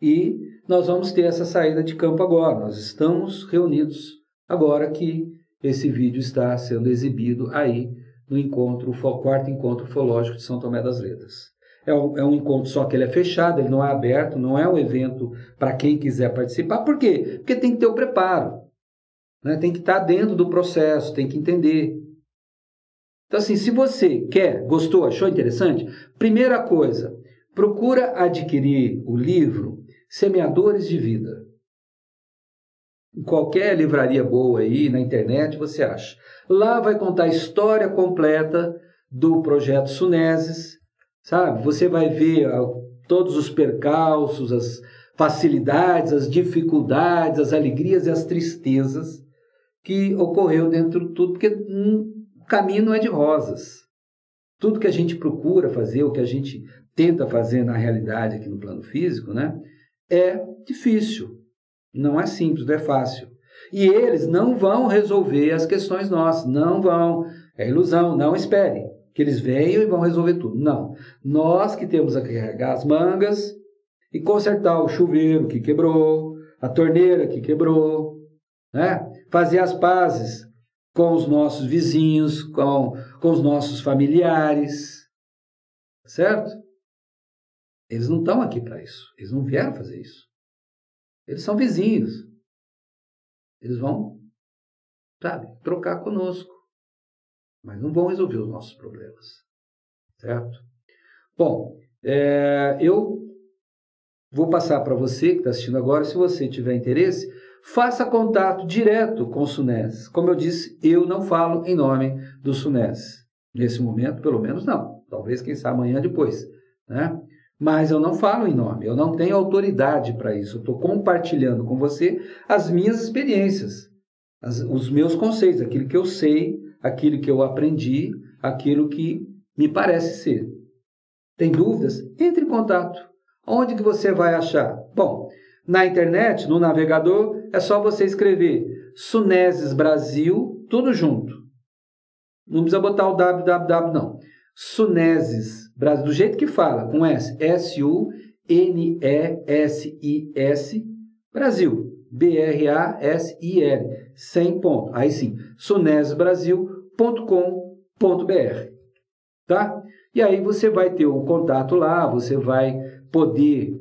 Speaker 1: E nós vamos ter essa saída de campo agora. Nós estamos reunidos agora que esse vídeo está sendo exibido aí no quarto encontro ufológico de São Tomé das Letras. É um encontro só que ele é fechado, ele não é aberto, não é um evento para quem quiser participar. Por quê? Porque tem que ter o preparo, né? Tem que estar dentro do processo, tem que entender. Então, assim, se você gostou, achou interessante, primeira coisa, procura adquirir o livro Semeadores de Vida. Em qualquer livraria boa aí, na internet, você acha. Lá vai contar a história completa do projeto SUNESes, sabe? Você vai ver todos os percalços, as facilidades, as dificuldades, as alegrias e as tristezas que ocorreu dentro de tudo, porque o caminho não é de rosas. Tudo que a gente procura fazer, o que a gente tenta fazer na realidade aqui no plano físico, né, é difícil. Não é simples, não é fácil. E eles não vão resolver as questões nossas, não vão. É ilusão, não esperem que eles venham e vão resolver tudo. Não. Nós que temos que carregar as mangas e consertar o chuveiro que quebrou, a torneira que quebrou, né? Fazer as pazes com os nossos vizinhos, com os nossos familiares, certo? Eles não estão aqui para isso, eles não vieram fazer isso. Eles são vizinhos, eles vão, sabe, trocar conosco, mas não vão resolver os nossos problemas, certo? Bom, eu vou passar para você que está assistindo agora, se você tiver interesse, faça contato direto com o SUNES. Como eu disse, eu não falo em nome do SUNES. Nesse momento, pelo menos não. Talvez, quem sabe, amanhã depois, né? Mas eu não falo em nome, eu não tenho autoridade para isso. Eu estou compartilhando com você as minhas experiências, os meus conceitos, aquilo que eu sei, aquilo que eu aprendi, aquilo que me parece ser. Tem dúvidas? Entre em contato. Onde que você vai achar? Bom, na internet, no navegador, é só você escrever SUNESes Brasil, tudo junto. Não precisa botar o www, não. SUNESes Brasil, do jeito que fala, com S. SUNESIS Brasil. BRASIL. Sem ponto. Aí sim, sunesesbrasil.com.br. Tá? E aí você vai ter o contato lá, você vai poder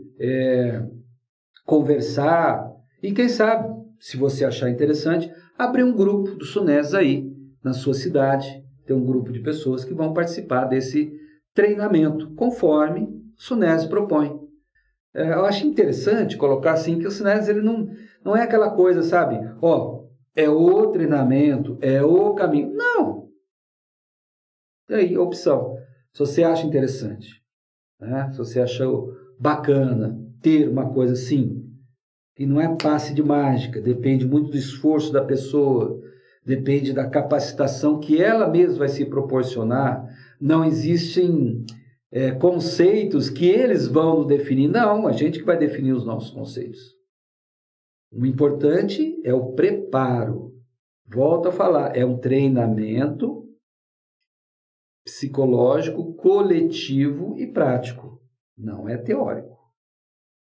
Speaker 1: conversar e, quem sabe, se você achar interessante, abrir um grupo do SUNES aí na sua cidade, ter um grupo de pessoas que vão participar desse treinamento, conforme o SUNES propõe. Eu acho interessante colocar assim que o SUNES ele não é aquela coisa, sabe? É o treinamento, é o caminho. Não! E aí, opção. Se você acha interessante, né? Se você achou bacana ter uma coisa assim, que não é passe de mágica, depende muito do esforço da pessoa, depende da capacitação que ela mesma vai se proporcionar, não existem conceitos que eles vão definir, não, a gente que vai definir os nossos conceitos. O importante é o preparo. Volto a falar, é um treinamento psicológico, coletivo e prático. Não é teórico.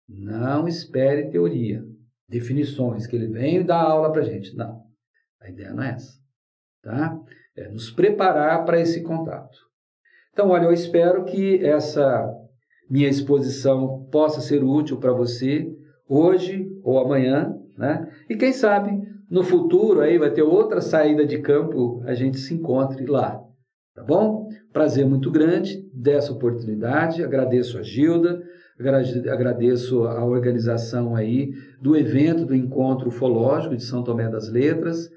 Speaker 1: Não espere teoria, definições, que ele vem e dá aula para a gente. Não, a ideia não é essa. Tá? É nos preparar para esse contato. Então, olha, eu espero que essa minha exposição possa ser útil para você hoje ou amanhã, né? E quem sabe no futuro aí vai ter outra saída de campo, a gente se encontre lá. Tá bom? Prazer muito grande dessa oportunidade. Agradeço a Gilda, agradeço a organização aí do evento do Encontro Ufológico de São Tomé das Letras,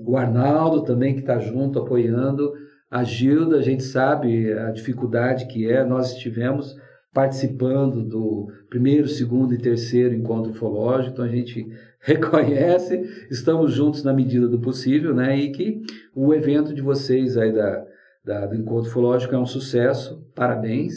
Speaker 1: o Arnaldo também que está junto apoiando a Gilda. A gente sabe a dificuldade que é, nós estivemos participando do primeiro, segundo e terceiro Encontro Ufológico, então a gente reconhece, estamos juntos na medida do possível, né? E que o evento de vocês aí do Encontro Ufológico é um sucesso, parabéns.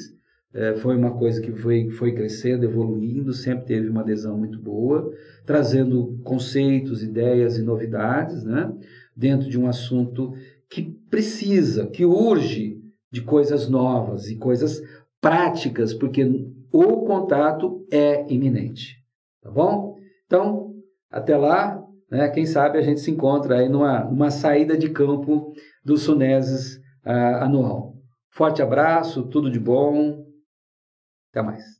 Speaker 1: Foi uma coisa que foi crescendo, evoluindo, sempre teve uma adesão muito boa, trazendo conceitos, ideias e novidades, né? Dentro de um assunto que precisa, que urge de coisas novas e coisas práticas, porque o contato é iminente, tá bom? Então, até lá, né? Quem sabe a gente se encontra aí numa saída de campo do SUNESES anual. Forte abraço, tudo de bom. Até mais.